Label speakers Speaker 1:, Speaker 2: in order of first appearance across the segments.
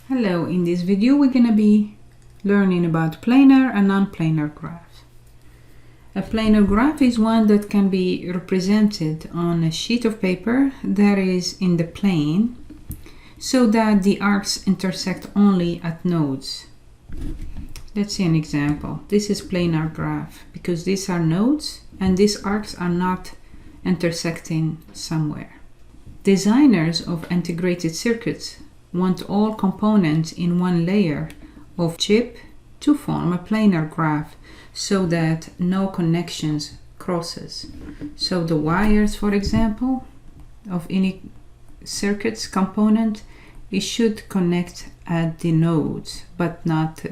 Speaker 1: Hello, in this video we're going to be learning about planar and non-planar graph. A planar graph is one that can be represented on a sheet of paper that is in the plane so that the arcs intersect only at nodes. Let's see an example. This is planar graph because these are nodes and these arcs are not intersecting somewhere. Designers of integrated circuits want all components in one layer of chip to form a planar graph so that no connections crosses. So the wires, for example, of any circuit's component, it should connect at the nodes but not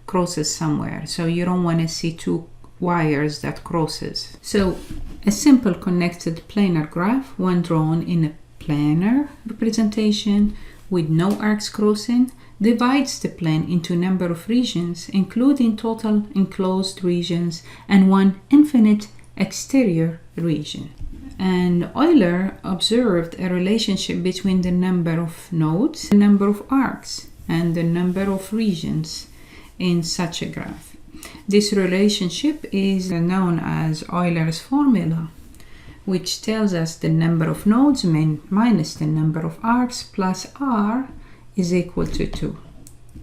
Speaker 1: crosses somewhere. So you don't want to see two wires that crosses. So a simple connected planar graph, when drawn in a planar representation with no arcs crossing, divides the plane into a number of regions, including total enclosed regions and one infinite exterior region. And Euler observed a relationship between the number of nodes, the number of arcs, and the number of regions in such a graph. This relationship is known as Euler's formula, which tells us the number of nodes minus the number of arcs plus r is equal to 2,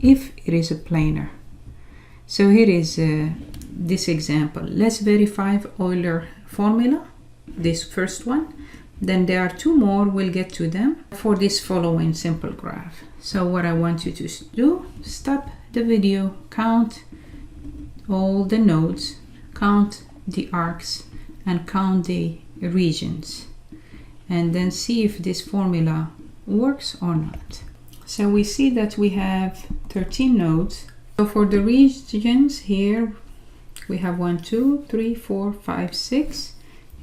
Speaker 1: if it is a planar. So here is this example. Let's verify Euler formula, this first one. Then there are two more, we'll get to them, for this following simple graph. So what I want you to do, stop the video, count all the nodes, count the arcs, and count the regions, and then see if this formula works or not. So we see that we have 13 nodes. So for the regions here we have 1, 2, 3, 4, 5, 6.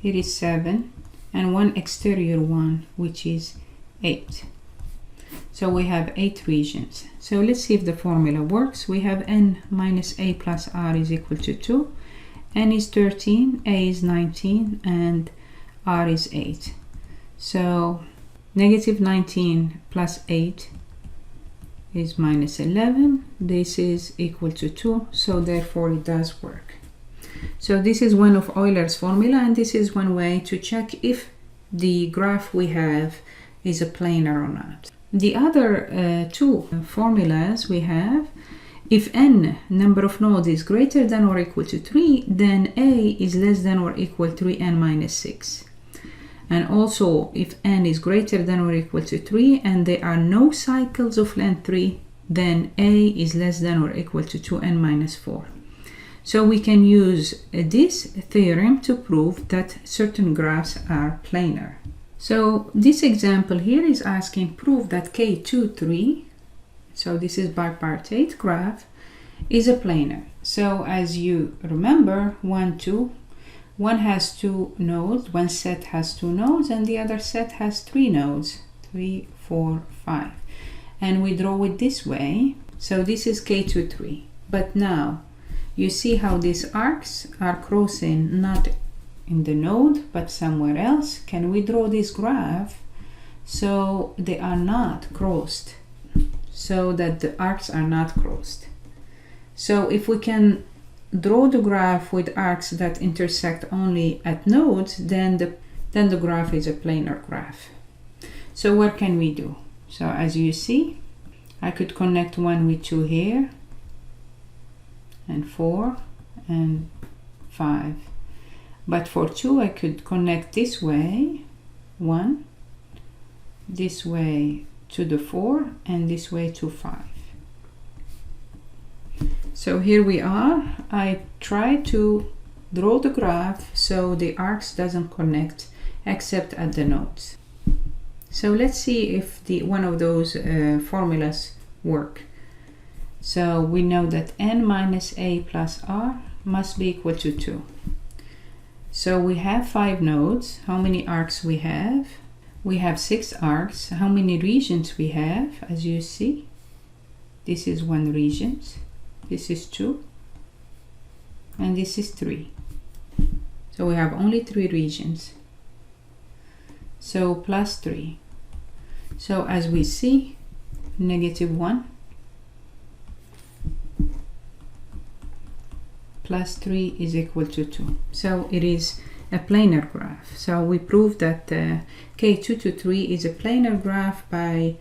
Speaker 1: Here is 7 and one exterior one, which is 8. So we have 8 regions. So let's see if the formula works. We have n minus a plus r is equal to 2. N is 13, a is 19, and r is 8. So negative 19 plus 8 is minus 11. This is equal to 2, so therefore it does work. So this is one of Euler's formula, and this is one way to check if the graph we have is a planar or not. The other two formulas we have: if n number of nodes is greater than or equal to 3, then a is less than or equal to 3n minus 6. And also if n is greater than or equal to 3 and there are no cycles of length 3, then a is less than or equal to 2n minus 4. So we can use this theorem to prove that certain graphs are planar. So this example here is asking prove that K23, so this is bipartite graph, is a planar. So as you remember, 1, 2, one has 2 nodes, one set has 2 nodes, and the other set has 3 nodes, 3, 4, 5. And we draw it this way. So this is K23. But now you see how these arcs are crossing not in the node but somewhere else. Can we draw this graph so they are not crossed, so that the arcs are not crossed? So if we can draw the graph with arcs that intersect only at nodes, then the graph is a planar graph. So what can we do? So as you see, I could connect 1 with 2 here, and 4 and 5. But for 2 I could connect this way 1, this way to the 4, and this way to 5. So here we are. I try to draw the graph so the arcs doesn't connect except at the nodes. So let's see if one of those formulas work. So we know that n minus a plus r must be equal to 2. So we have 5 nodes. How many arcs we have? We have 6 arcs. How many regions we have? As you see, this is 1 region, this is 2, and this is 3. So we have only 3 regions. So plus 3. So as we see, -1 plus 3 is equal to 2. So it is a planar graph. So we proved that K2 to 3 is a planar graph by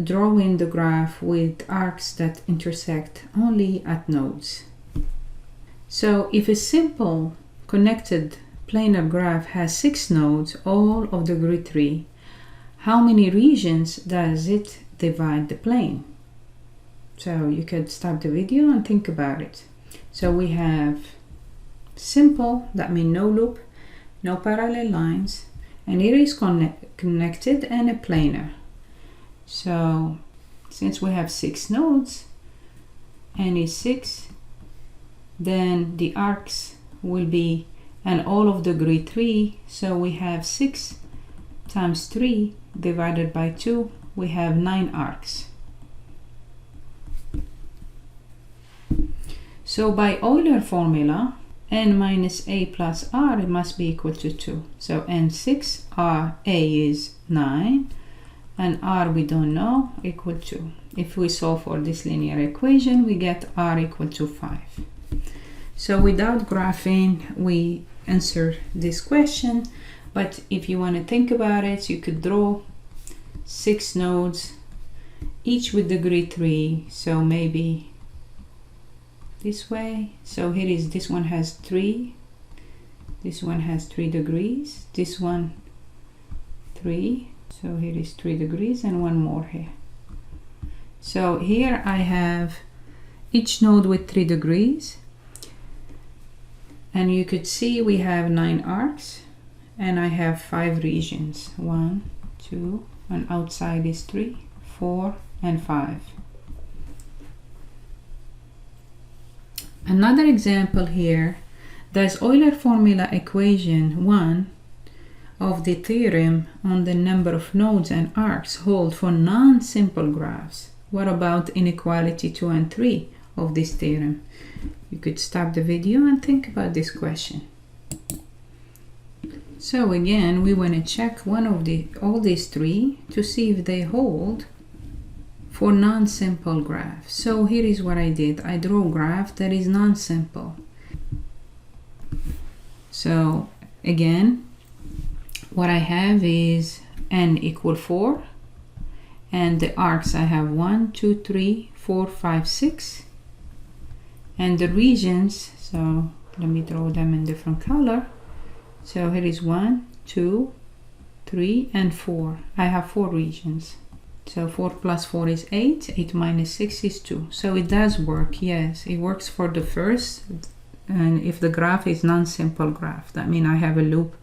Speaker 1: drawing the graph with arcs that intersect only at nodes. So if a simple connected planar graph has 6 nodes, all of degree 3, how many regions does it divide the plane? So you could stop the video and think about it. So we have simple, that means no loop, no parallel lines, and it is connected and a planar. So since we have 6 nodes, n is 6, then the arcs will be, and all of degree 3, so we have 6 times 3 divided by 2, we have 9 arcs. So by Euler formula, n minus a plus r, it must be equal to 2. So n6, a is 9, and r we don't know, equal to. If we solve for this linear equation, we get r equal to 5. So without graphing, we answer this question, but if you want to think about it, you could draw 6 nodes, each with degree 3, so maybe this way. So here is, this one has 3, this one has 3 degrees, this one 3, so here is 3 degrees and one more here. So here I have each node with 3 degrees, and you could see we have 9 arcs, and I have 5 regions, 1, 2, and outside is 3, 4, and 5. Another example here, does Euler formula equation 1 of the theorem on the number of nodes and arcs hold for non-simple graphs? What about inequality 2 and 3 of this theorem? You could stop the video and think about this question. So again, we want to check one of all these 3 to see if they hold for non-simple graph. So here is what I did. I drew a graph that is non-simple. So again, what I have is n equal 4, and the arcs I have 1, 2, 3, 4, 5, 6, and the regions, so let me draw them in different color. So here is 1, 2, 3, and 4. I have 4 regions. So 4 plus 4 is 8, 8 minus 6 is 2. So it does work, yes, it works for the first, and if the graph is non-simple graph, that means I have a loop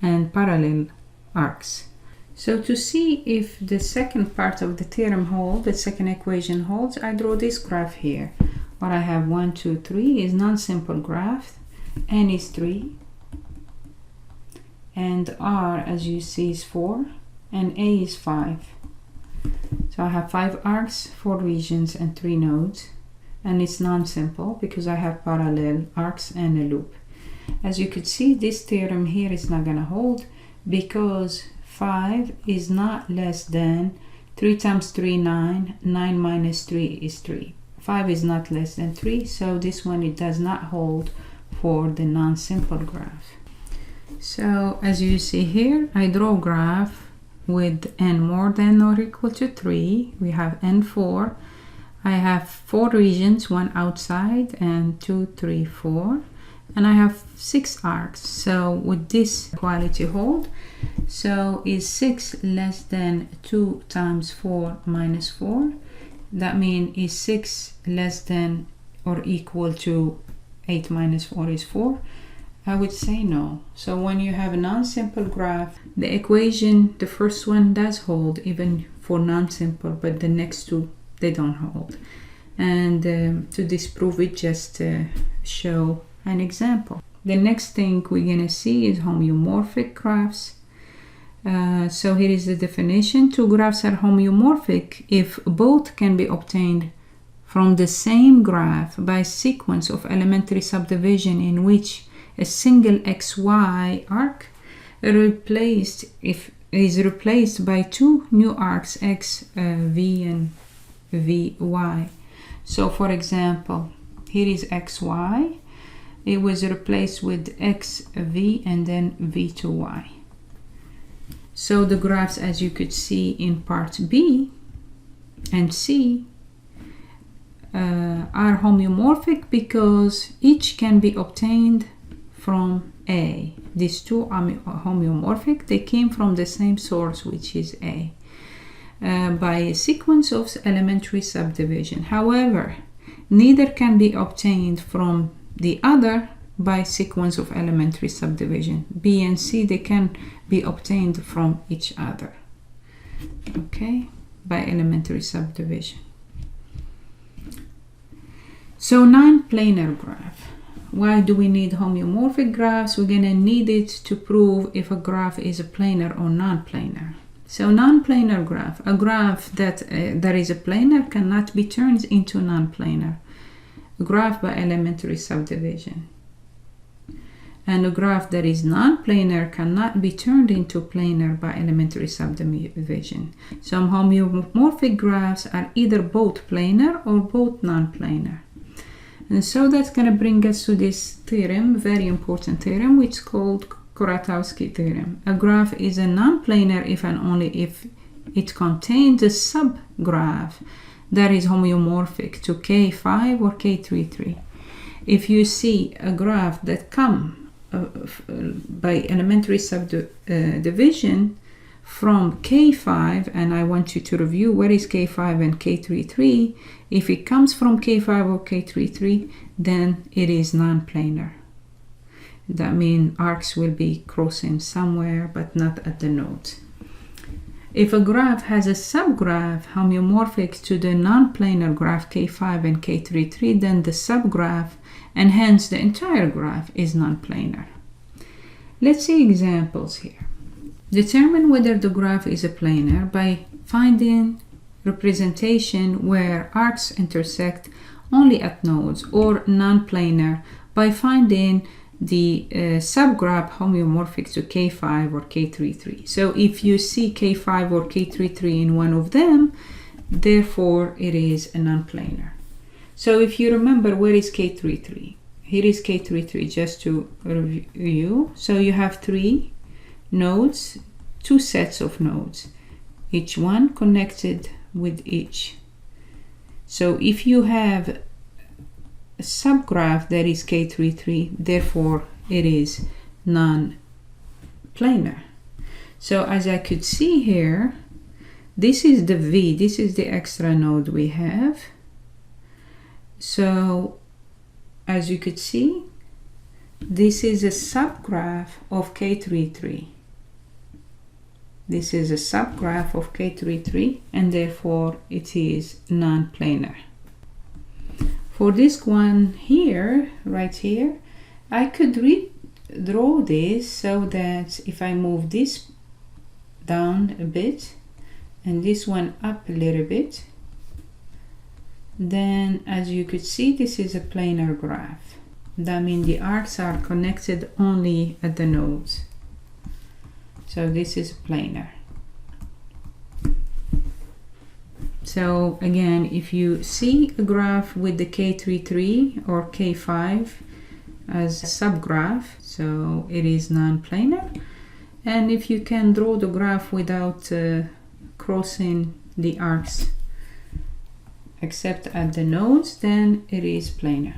Speaker 1: and parallel arcs. So to see if the second part of the theorem holds, the second equation holds, I draw this graph here. What I have 1, 2, 3 is non-simple graph, n is 3, and r, as you see, is 4, and a is 5. So I have 5 arcs, 4 regions, and 3 nodes, and it's non-simple because I have parallel arcs and a loop. As you could see, this theorem here is not going to hold because 5 is not less than 3 times 3, 9, 9 minus 3 is 3. 5 is not less than 3, so this one, it does not hold for the non-simple graph. So as you see here, I draw a graph with n more than or equal to 3. We have n4. I have 4 regions, 1 outside, and 2, 3, 4. And I have 6 arcs. So would this equality hold? So is 6 less than 2 times 4 minus 4? That means is 6 less than or equal to 8 minus 4 is 4? I would say no. So when you have a non-simple graph, the equation, the first one does hold even for non-simple, but the next two, they don't hold. And to disprove it, just show an example. The next thing we're going to see is homeomorphic graphs. So here is the definition. 2 graphs are homeomorphic if both can be obtained from the same graph by sequence of elementary subdivision in which a single xy arc is replaced by 2 new arcs x, v, and vy. So for example, here is xy. It was replaced with xv and then v to y. So the graphs, as you could see in part B and C, are homeomorphic because each can be obtained from A. These two are homeomorphic. They came from the same source, which is A, by a sequence of elementary subdivision. However, neither can be obtained from the other by sequence of elementary subdivision. B and C, they can be obtained from each other, okay, by elementary subdivision. So non-planar graph. Why do we need homeomorphic graphs? We're going to need it to prove if a graph is a planar or non-planar. So non-planar graph, a graph that is a planar cannot be turned into non-planar. A graph by elementary subdivision. And a graph that is non-planar cannot be turned into planar by elementary subdivision. Some homeomorphic graphs are either both planar or both non-planar. And so that's going to bring us to this theorem, very important theorem, which is called Kuratowski Theorem. A graph is a non-planar if and only if it contains a subgraph that is homeomorphic to K5 or K33. If you see a graph that comes by elementary subdivision from K5, and I want you to review where is K5 and K33. If it comes from K5 or K33, then it is non-planar. That means arcs will be crossing somewhere, but not at the nodes. If a graph has a subgraph homeomorphic to the non-planar graph K5 and K33, then the subgraph, and hence the entire graph, is non-planar. Let's see examples here. Determine whether the graph is a planar by finding representation where arcs intersect only at nodes, or non-planar by finding the subgraph homeomorphic to K5 or K33. So if you see K5 or K33 in one of them, therefore it is a non-planar. So if you remember, where is K33? Here is K33, just to review. So you have 3 nodes, 2 sets of nodes, each one connected with each. So if you have a subgraph that is K33, therefore it is non-planar. So as I could see here, this is the V, this is the extra node we have. So as you could see, this is a subgraph of K33. This is a subgraph of K33, and therefore it is non-planar. For this one here, right here, I could redraw this so that if I move this down a bit and this one up a little bit, then as you could see, this is a planar graph. That means the arcs are connected only at the nodes. So this is planar. So again, if you see a graph with the K33 or K5 as a subgraph, so it is non-planar. And if you can draw the graph without crossing the arcs except at the nodes, then it is planar.